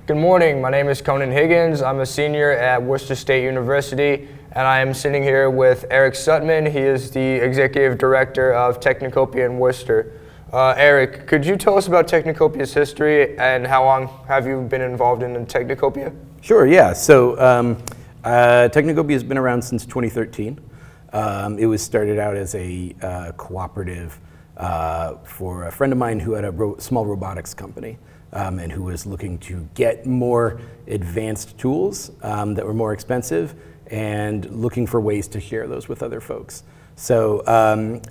Good morning, my name is Conan Higgins. I'm a senior at Worcester State University, and I am sitting here with Eric Sutman. He is the Executive Director of Technocopia in Worcester. Eric, could you tell us about Technocopia's history and how long have you been involved in Technocopia? Sure, yeah. So Technocopia has been around since 2013. It was started out as a cooperative for a friend of mine who had a small robotics company and who was looking to get more advanced tools that were more expensive and looking for ways to share those with other folks. So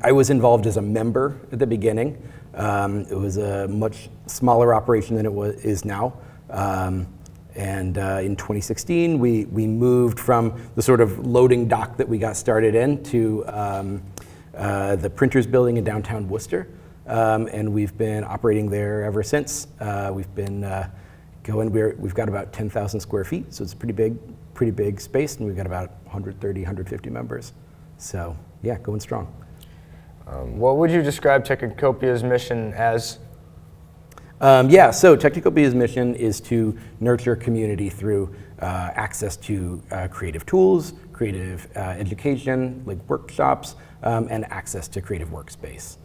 I was involved as a member at the beginning. It was a much smaller operation than it is now. And in 2016, we moved from the sort of loading dock that we got started in to the printers building in downtown Worcester. And we've been operating there ever since. We've been we've got about 10,000 square feet, so it's a pretty big space, and we've got about 130, 150 members. So yeah, going strong. What would you describe Technocopia's mission as? So Technocopia's mission is to nurture community through access to creative tools, creative education, like workshops, and access to creative workspace.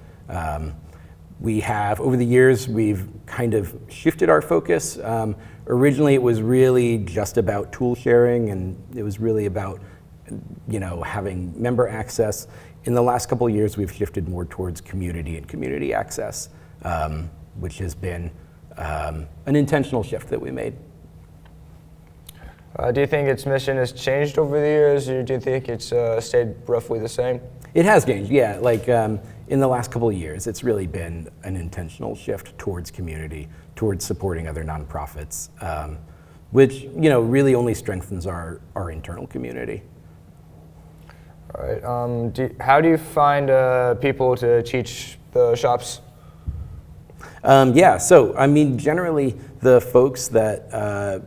We have, over the years, we've kind of shifted our focus. Originally, it was really just about tool sharing, and it was really about, having member access. In the last couple of years, we've shifted more towards community and community access, which has been an intentional shift that we made. Do you think its mission has changed over the years, or do you think it's stayed roughly the same? It has changed, yeah. Like in the last couple of years, it's really been an intentional shift towards community, towards supporting other nonprofits, which really only strengthens our internal community. All right. How do you find people to teach the shops? So I mean, generally the folks that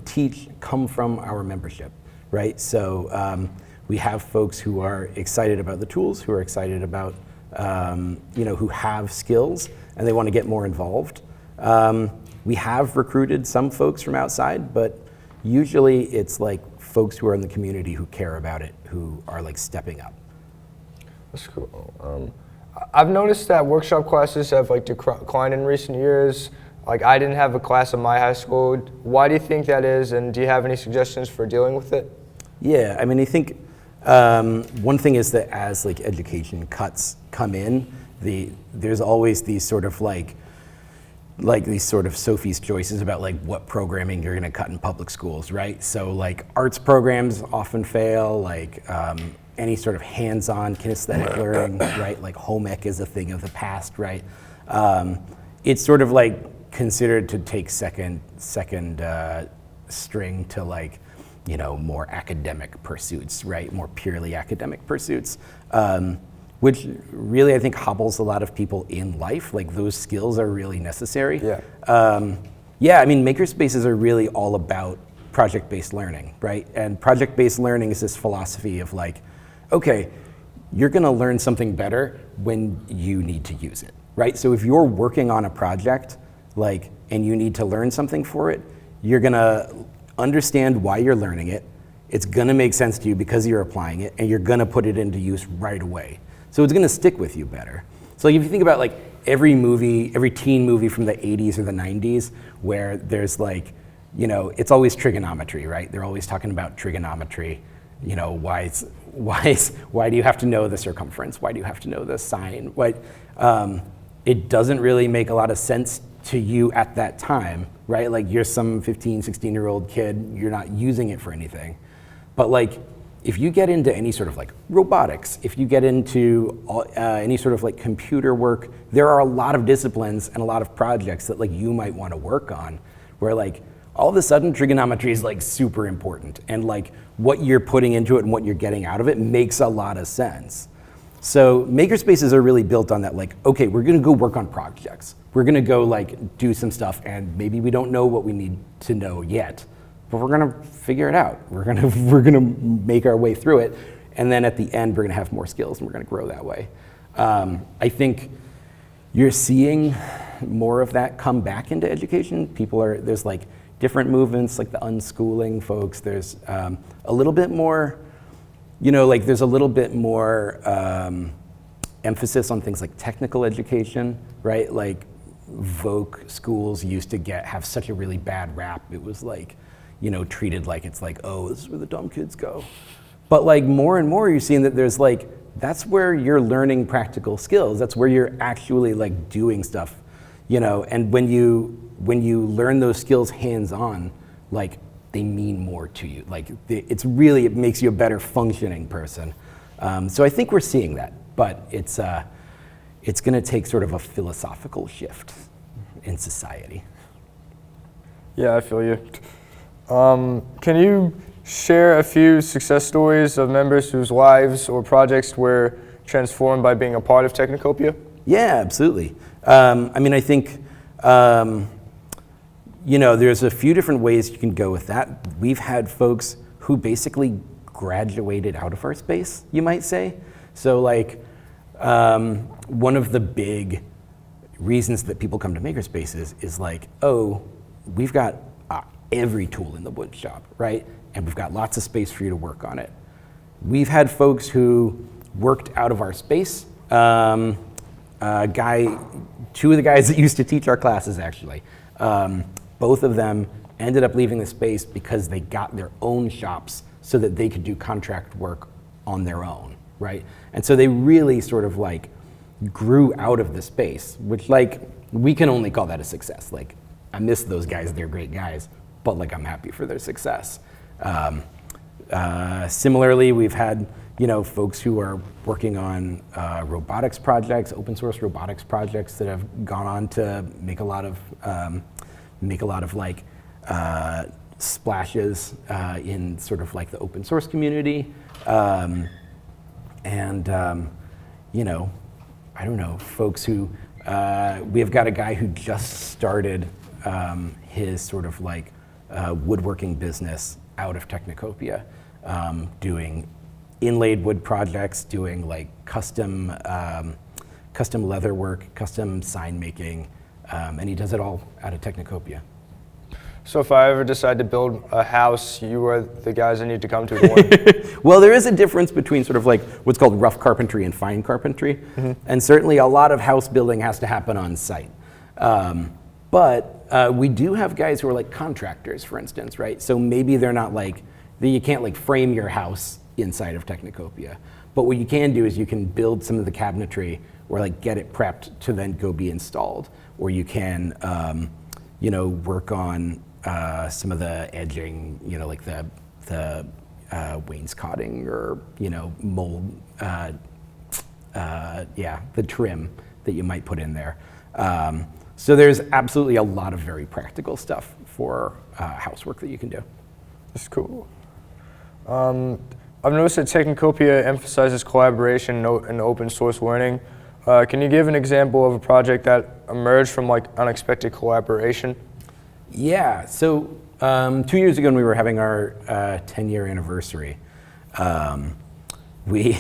teach come from our membership, right? So we have folks who are excited about the tools, who are excited about, who have skills and they want to get more involved. We have recruited some folks from outside, but usually it's like folks who are in the community who care about it, who are like stepping up. That's cool. I've noticed that workshop classes have declined in recent years. Like, I didn't have a class in my high school. Why do you think that is, and do you have any suggestions for dealing with it? Yeah, I mean, I think one thing is that as education cuts come in, there's always these sort of these sort of Sophie's choices about what programming you're going to cut in public schools, right? So arts programs often fail, any sort of hands-on kinesthetic learning, right? Like home ec is a thing of the past, right? It's sort of considered to take second string to more academic pursuits, right? More purely academic pursuits, which really I think hobbles a lot of people in life. Those skills are really necessary. Yeah. I mean, makerspaces are really all about project-based learning, right? And project-based learning is this philosophy of okay, you're gonna learn something better when you need to use it, right? So if you're working on a project, and you need to learn something for it, you're gonna understand why you're learning it. It's gonna make sense to you because you're applying it, and you're gonna put it into use right away. So it's gonna stick with you better. So if you think about every teen movie from the 80s or the 90s, where there's it's always trigonometry, right? They're always talking about trigonometry. Why do you have to know the circumference? Why do you have to know the sine? It doesn't really make a lot of sense to you at that time, right? You're some 15, 16-year-old kid, you're not using it for anything. But if you get into any sort of robotics, if you get into any sort of computer work, there are a lot of disciplines and a lot of projects that you might want to work on, where all of a sudden trigonometry is super important, and what you're putting into it and what you're getting out of it makes a lot of sense. So makerspaces are really built on that, okay, we're gonna go work on projects. We're gonna go do some stuff, and maybe we don't know what we need to know yet, but we're gonna figure it out. We're gonna make our way through it, and then at the end, we're gonna have more skills, and we're gonna grow that way. I think you're seeing more of that come back into education. There's different movements like the unschooling folks. There's a little bit more, like there's a little bit more emphasis on things like technical education, right? Like Voc schools used to have such a really bad rap. It was like, treated like it's like, oh, this is where the dumb kids go. But like more and more you're seeing that there's like, that's where you're learning practical skills. That's where you're actually like doing stuff, and when you learn those skills hands-on, like they mean more to you. Like it makes you a better functioning person. So I think we're seeing that, but it's going to take sort of a philosophical shift in society. Yeah, I feel you. Can you share a few success stories of members whose lives or projects were transformed by being a part of Technocopia? Yeah, absolutely. I think, there's a few different ways you can go with that. We've had folks who basically graduated out of our space, you might say. So like, one of the big reasons that people come to makerspaces is like, oh, we've got every tool in the wood shop, right? And we've got lots of space for you to work on it. We've had folks who worked out of our space. Two of the guys that used to teach our classes actually, both of them ended up leaving the space because they got their own shops so that they could do contract work on their own, right? And so they really sort of like grew out of the space, which like, we can only call that a success. Like, I miss those guys, they're great guys, but like I'm happy for their success. Similarly, we've had folks who are working on robotics projects, open source robotics projects that have gone on to make a lot of like splashes in sort of like the open source community, I don't know, folks who we've got a guy who just started his sort of like woodworking business out of Technocopia, doing inlaid wood projects, doing like custom leather work, custom sign making, and he does it all out of Technocopia. So if I ever decide to build a house, you are the guys I need to come to. Well, there is a difference between sort of like what's called rough carpentry and fine carpentry. Mm-hmm. And certainly a lot of house building has to happen on site. But we do have guys who are like contractors, for instance, right? So maybe they're not like, you can't like frame your house inside of Technocopia. But what you can do is you can build some of the cabinetry or like get it prepped to then go be installed. Or you can, work on some of the edging, like the wainscoting or, mold, the trim that you might put in there. So there's absolutely a lot of very practical stuff for housework that you can do. That's cool. I've noticed that Technocopia emphasizes collaboration and open source learning. Can you give an example of a project that emerged from like unexpected collaboration? Yeah, so 2 years ago when we were having our 10-year anniversary, we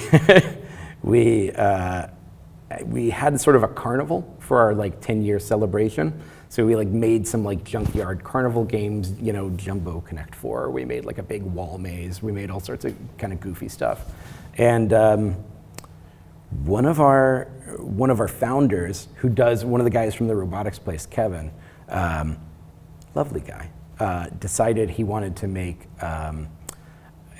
had sort of a carnival for our like 10-year celebration. So we like made some like junkyard carnival games, Jumbo Connect 4. We made like a big wall maze. We made all sorts of kind of goofy stuff. And one of our founders, one of the guys from the robotics place, Kevin, lovely guy, decided he wanted to make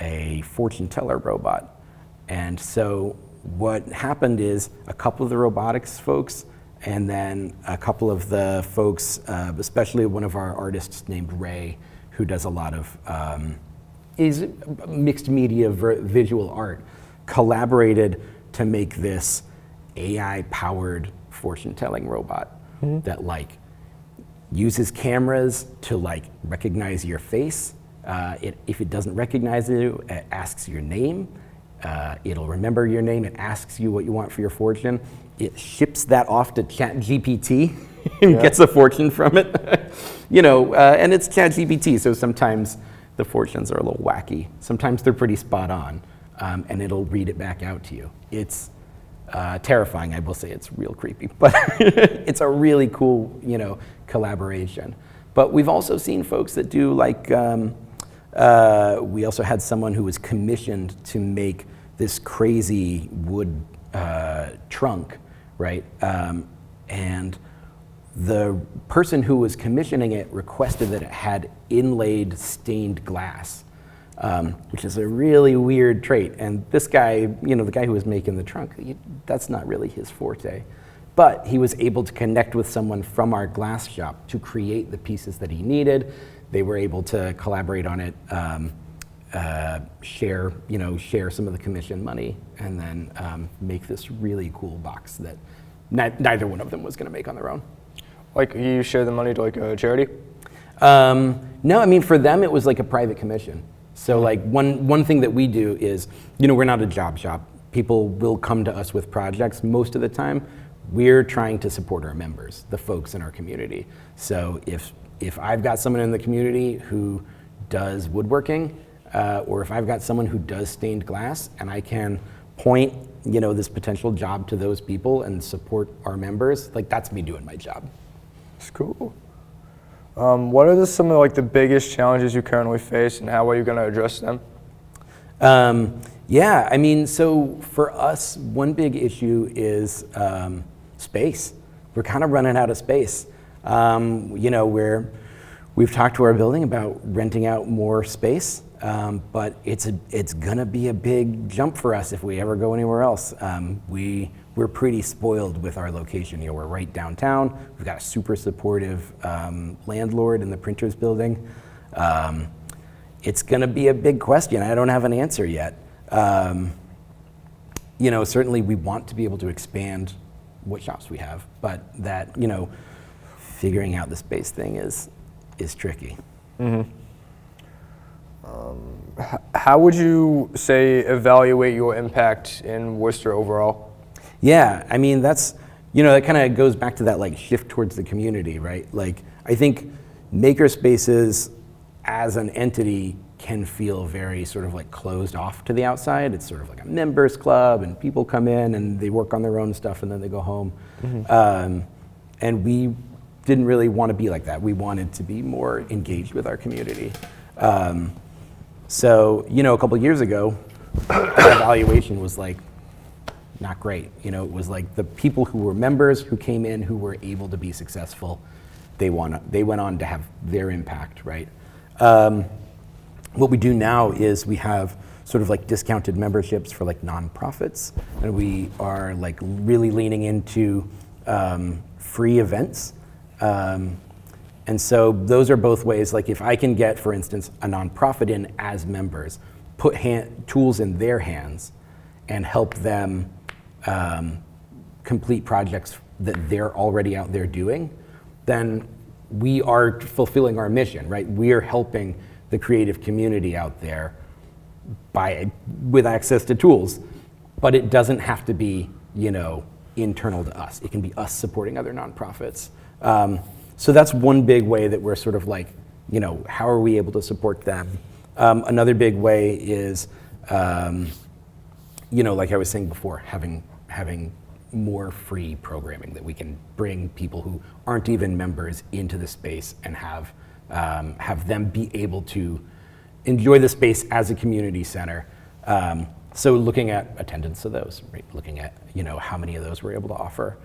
a fortune teller robot. And so what happened is a couple of the robotics folks and then a couple of the folks, especially one of our artists named Ray, who does a lot of is mixed media visual art, collaborated to make this AI-powered fortune-telling robot that like uses cameras to like recognize your face. If it doesn't recognize you, it asks your name. It'll remember your name. It asks you what you want for your fortune. It ships that off to ChatGPT and gets a fortune from it. And it's ChatGPT, so sometimes the fortunes are a little wacky. Sometimes they're pretty spot on, and it'll read it back out to you. It's terrifying. I will say it's real creepy, but it's a really cool, collaboration. But we've also seen folks that do like, we also had someone who was commissioned to make this crazy wood trunk, right? And the person who was commissioning it requested that it had inlaid stained glass, which is a really weird trait. And this guy, the guy who was making the trunk, that's not really his forte. But he was able to connect with someone from our glass shop to create the pieces that he needed. They were able to collaborate on it, share some of the commission money, and then make this really cool box that neither one of them was going to make on their own. Like, you share the money to like a charity? No, I mean, for them it was like a private commission. So like one thing that we do is, we're not a job shop. People will come to us with projects. Most of the time, we're trying to support our members, the folks in our community. So if I've got someone in the community who does woodworking, or if I've got someone who does stained glass, and I can point, this potential job to those people and support our members, like that's me doing my job. That's cool. What are some of like the biggest challenges you currently face, and how are you going to address them? Yeah, I mean, so for us, one big issue is space. We're kind of running out of space. We've talked to our building about renting out more space, but it's gonna be a big jump for us if we ever go anywhere else. We're pretty spoiled with our location. We're right downtown. We've got a super supportive landlord in the printers building. It's gonna be a big question. I don't have an answer yet. Certainly we want to be able to expand what shops we have, but that, figuring out the space thing is tricky. Mm-hmm. How would you say evaluate your impact in Worcester overall? Yeah, I mean, that's, that kind of goes back to that like shift towards the community, right? Like, I think makerspaces as an entity can feel very sort of like closed off to the outside. It's sort of like a members club, and people come in and they work on their own stuff and then they go home. Mm-hmm. And we didn't really want to be like that. We wanted to be more engaged with our community. So, a couple of years ago, our evaluation was like not great. It was like the people who were members who came in who were able to be successful, they went on to have their impact, right? What we do now is we have sort of like discounted memberships for like nonprofits, and we are like really leaning into free events. And so those are both ways, like if I can get, for instance, a nonprofit in as members, put tools in their hands and help them complete projects that they're already out there doing, then we are fulfilling our mission, right? We are helping the creative community out there with access to tools, but it doesn't have to be, internal to us. It can be us supporting other nonprofits. So that's one big way that we're sort of like, how are we able to support them? Another big way is, like I was saying before, having more free programming that we can bring people who aren't even members into the space and have them be able to enjoy the space as a community center. So looking at attendance of those, right? Looking at, how many of those we're able to offer.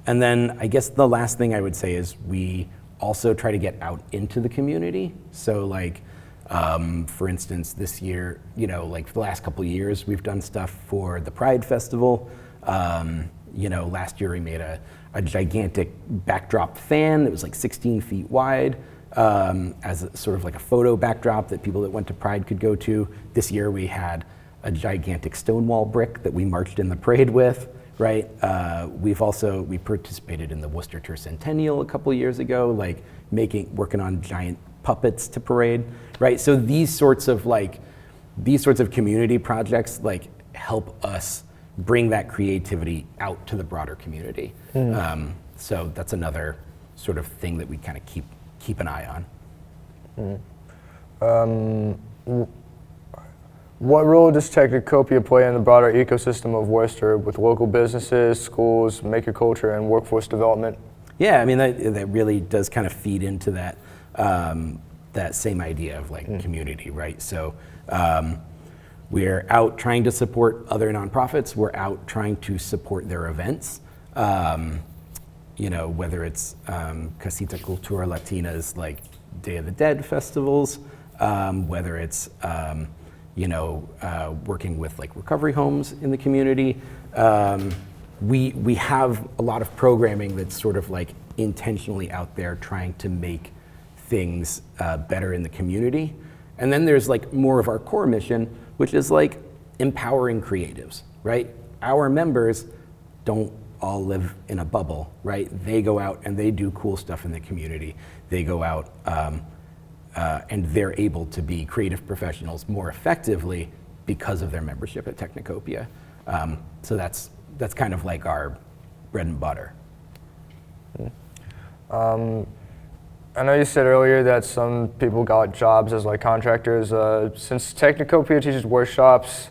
And then I guess the last thing I would say is we also try to get out into the community. So like, for instance, this year, like the last couple of years, we've done stuff for the Pride Festival. Last year we made a gigantic backdrop fan that was like 16 feet wide, as a, sort of like a photo backdrop that people that went to Pride could go to. This year we had a gigantic Stonewall brick that we marched in the parade with. Right. We participated in the Worcester Centennial a couple of years ago, like working on giant puppets to parade. Right. So these sorts of community projects like help us bring that creativity out to the broader community. So that's another sort of thing that we kind of keep an eye on. What role does Technocopia play in the broader ecosystem of Worcester with local businesses, schools, maker culture, and workforce development? Yeah, I mean, that really does kind of feed into that, that same idea of like community, right? So we're out trying to support other nonprofits. We're out trying to support their events. You know, whether it's Casita Cultura Latina's like Day of the Dead festivals, whether it's you know, working with like recovery homes in the community. We have a lot of programming that's sort of like intentionally out there trying to make things better in the community. And then there's like more of our core mission, which is like empowering creatives, right? Our members don't all live in a bubble, right? They go out and they do cool stuff in the community. They go out and they're able to be creative professionals more effectively because of their membership at Technocopia. So that's kind of like our bread and butter. I know you said earlier that some people got jobs as like contractors. Since Technocopia teaches workshops,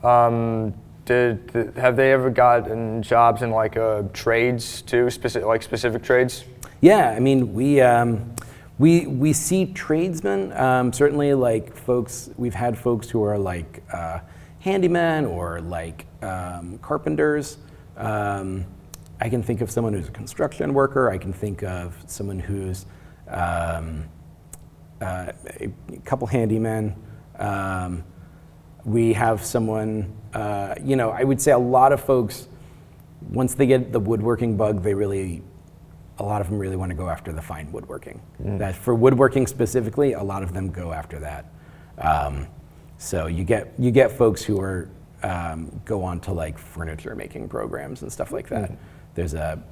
have they ever gotten jobs in like trades too, specific trades? Yeah, I mean, we see tradesmen, certainly like folks, we've had folks who are like handymen or like carpenters. I can think of someone who's a construction worker. I can think of someone who's a couple handymen. We have someone, you know, I would say a lot of folks, once they get the woodworking bug, a lot of them really want to go after the fine woodworking. That for woodworking specifically, a lot of them go after that. So you get folks who are go on to like furniture making programs and stuff like that. There's a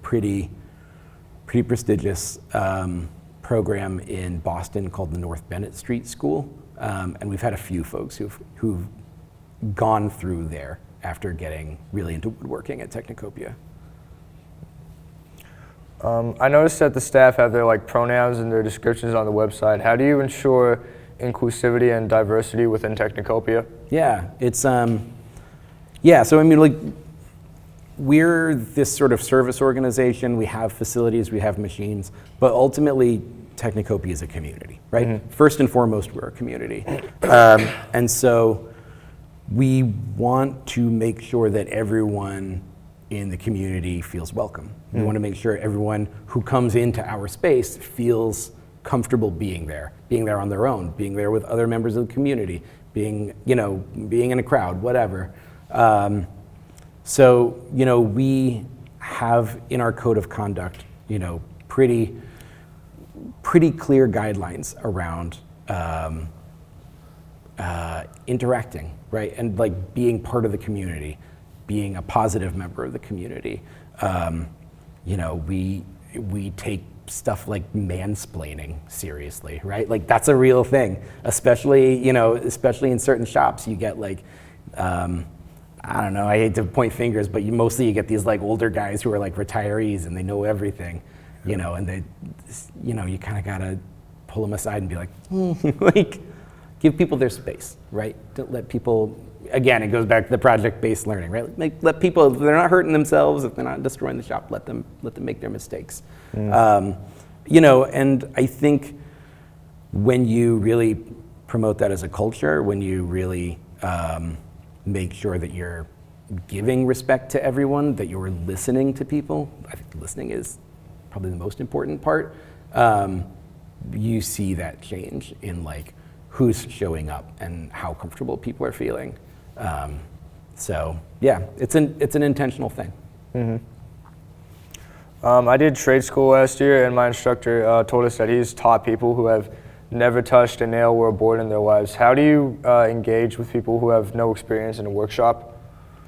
pretty prestigious program in Boston called the North Bennett Street School, and we've had a few folks who've gone through there after getting really into woodworking at Technocopia. I noticed that the staff have their like pronouns and their descriptions on the website. How do you ensure inclusivity and diversity within Technocopia? Yeah, it's yeah. So I mean, like, we're this sort of service organization. We have facilities, we have machines, but ultimately, Technocopia is a community, right? First and foremost, we're a community, and so we want to make sure that everyone in the community feels welcome. We want to make sure everyone who comes into our space feels comfortable being there on their own, being there with other members of the community, being in a crowd, whatever. So, you know, we have in our code of conduct, you know, pretty clear guidelines around interacting, right? And like being part of the community, being a positive member of the community. You know, we take stuff like mansplaining seriously, right? Like that's a real thing, especially in certain shops. You get like, I don't know, I hate to point fingers, but mostly you get these like older guys who are like retirees and they know everything, you know, and they, you know, you kind of gotta pull them aside and be like, like, give people their space, right? Don't let people, again, it goes back to the project-based learning, right? Like, let people, if they're not hurting themselves, if they're not destroying the shop, let them make their mistakes. You know, and I think when you really promote that as a culture, when you really make sure that you're giving respect to everyone, that you're listening to people, I think listening is probably the most important part, you see that change in like who's showing up and how comfortable people are feeling. So yeah, it's an intentional thing. I did trade school last year, and my instructor told us that he's taught people who have never touched a nail or a board in their lives. How do you engage with people who have no experience in a workshop?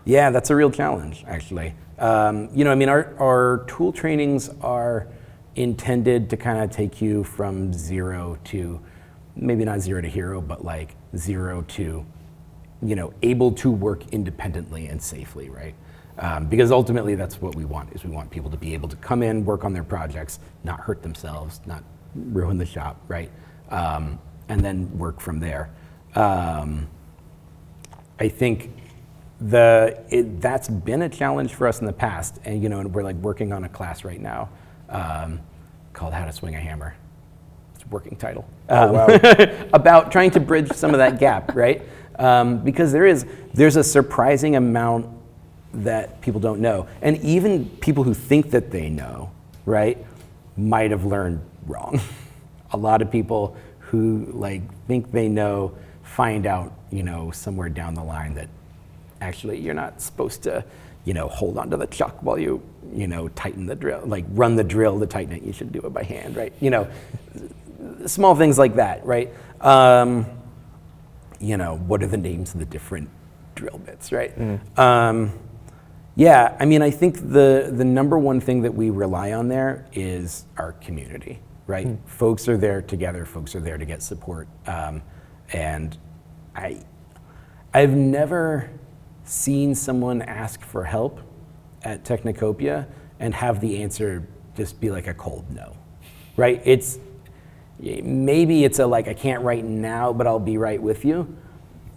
Yeah, that's a real challenge, actually. You know, I mean, our tool trainings are intended to kind of take you from zero to, maybe not zero to hero, but like zero to, you know, able to work independently and safely, right? Because ultimately that's what we want, is we want people to be able to come in, work on their projects, not hurt themselves, not ruin the shop, right? And then work from there. I think, That's been a challenge for us in the past, and and we're like working on a class right now called How to Swing a Hammer. It's a working title. Wow. About trying to bridge some of that gap, right? Because there's a surprising amount that people don't know, and even people who think that they know, right, might have learned wrong. A lot of people who think they know find out, somewhere down the line that actually you're not supposed to, hold onto the chuck while you, tighten the drill, run the drill to tighten it. You should do it by hand, right? Small things like that, right? What are the names of the different drill bits, right? Yeah, I think the number one thing that we rely on there is our community, right? Folks are there together, folks are there to get support. And I've never seen someone ask for help at Technocopia and have the answer just be like a cold no, right? Maybe it's a I can't right now, but I'll be right with you.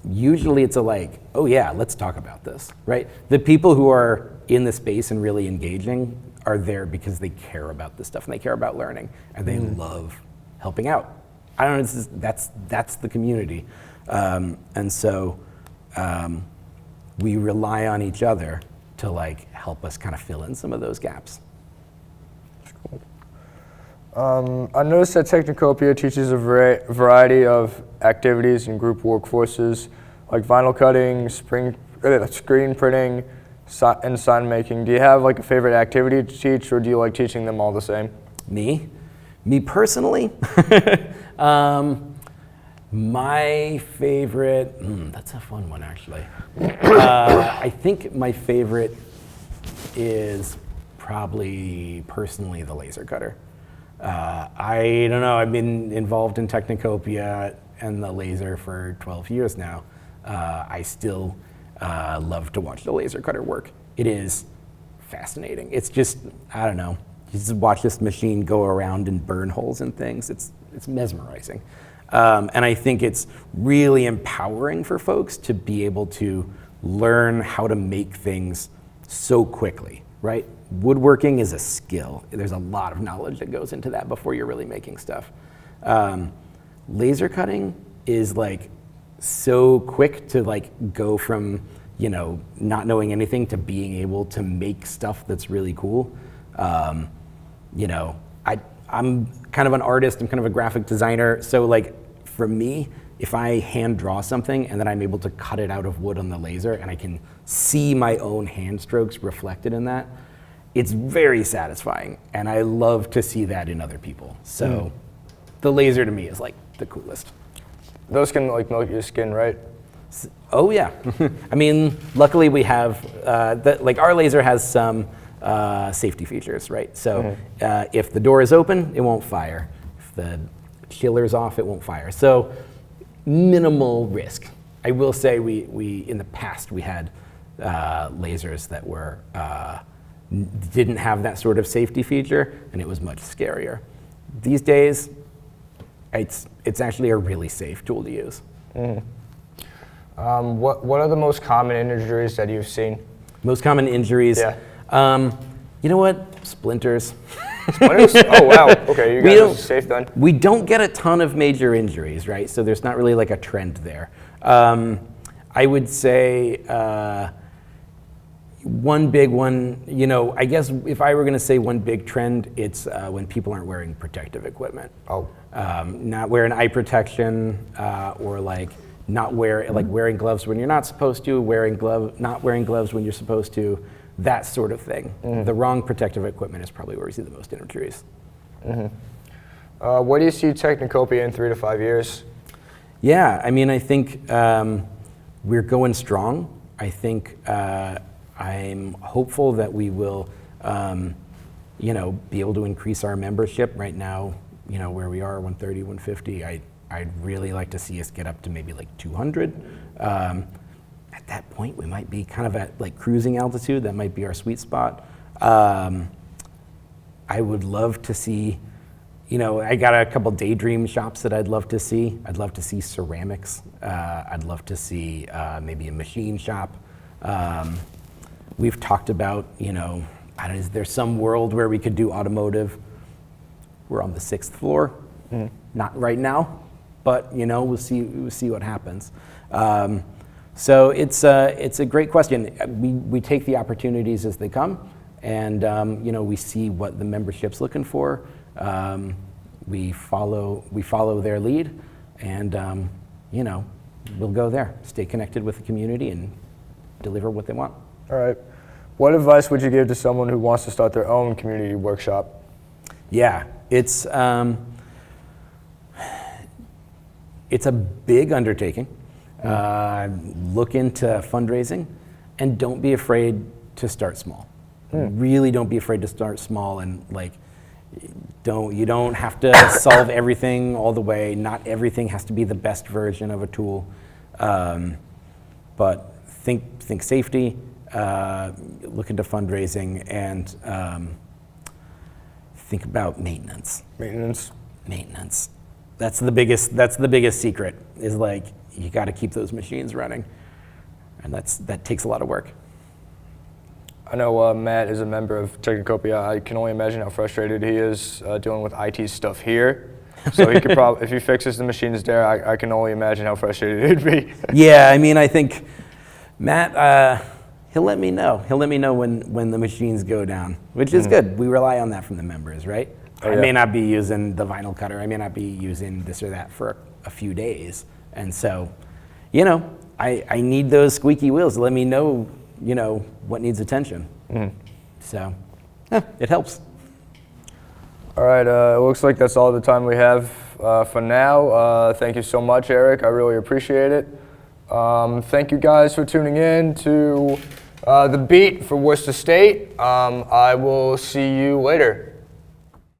Usually it's a oh yeah, let's talk about this, right? The people who are in the space and really engaging are there because they care about this stuff and they care about learning and they love helping out. I don't know, that's the community. And so we rely on each other to help us kind of fill in some of those gaps. I noticed that Technocopia teaches a variety of activities and group workforces, like vinyl cutting, screen printing, and sign making. Do you have a favorite activity to teach, or do you like teaching them all the same? Me personally, my favorite, that's a fun one actually. I think my favorite is probably personally the laser cutter. I don't know, I've been involved in Technocopia and the laser for 12 years now. I still love to watch the laser cutter work. It is fascinating. It's just, I don't know, you just watch this machine go around and burn holes in things. It's mesmerizing. And I think it's really empowering for folks to be able to learn how to make things so quickly, right? Woodworking is a skill. There's a lot of knowledge that goes into that before you're really making stuff. Laser cutting is so quick to go from not knowing anything to being able to make stuff that's really cool. I'm kind of an artist, I'm kind of a graphic designer, so for me, if I hand draw something and then I'm able to cut it out of wood on the laser and I can see my own hand strokes reflected in that, it's very satisfying, and I love to see that in other people. So the laser to me is the coolest. Those can melt your skin, right? Oh yeah. Luckily we have, our laser has some safety features, right? So if the door is open, it won't fire. If the chiller's off, it won't fire. So minimal risk. I will say we in the past we had lasers that were didn't have that sort of safety feature, and it was much scarier. These days, it's actually a really safe tool to use. What are the most common injuries that you've seen? Most common injuries? Yeah. You know what? Splinters. Splinters? Oh wow. Okay, you guys are safe then. We don't get a ton of major injuries, right? So there's not really a trend there. I would say one big one, I guess if I were going to say one big trend, it's when people aren't wearing protective equipment. Oh. Not wearing eye protection, or not wearing gloves when you're not supposed to, not wearing gloves when you're supposed to, that sort of thing. The wrong protective equipment is probably where we see the most injuries. What do you see Technocopia in 3 to 5 years? Yeah, I think we're going strong. I think I'm hopeful that we will, be able to increase our membership. Right now, where we are, 130, 150, I'd really like to see us get up to maybe 200. At that point, we might be kind of at cruising altitude. That might be our sweet spot. I would love to see, I got a couple daydream shops that I'd love to see. I'd love to see ceramics. I'd love to see maybe a machine shop. We've talked about, is there some world where we could do automotive? We're on the 6th floor, not right now, but we'll see what happens. So it's a great question. We take the opportunities as they come, and we see what the membership's looking for. We follow their lead, and we'll go there. Stay connected with the community and deliver what they want. All right. What advice would you give to someone who wants to start their own community workshop? Yeah, it's a big undertaking. Look into fundraising, and don't be afraid to start small. Really, don't be afraid to start small, and you don't have to solve everything all the way. Not everything has to be the best version of a tool, but think safety. Look into fundraising, and think about maintenance. Maintenance. That's the biggest secret. Is you got to keep those machines running, and that takes a lot of work. I know Matt is a member of Technocopia. I can only imagine how frustrated he is dealing with IT stuff here. So he could probably, if he fixes the machines there, I can only imagine how frustrated he'd be. Yeah, I think Matt, he'll let me know. He'll let me know when the machines go down, which is good. We rely on that from the members, right? Oh, yeah. I may not be using the vinyl cutter. I may not be using this or that for a few days. And so, I need those squeaky wheels. Let me know, what needs attention. So, it helps. All right, it looks like that's all the time we have for now. Thank you so much, Eric. I really appreciate it. Thank you guys for tuning in to The Beat for Worcester State. I will see you later.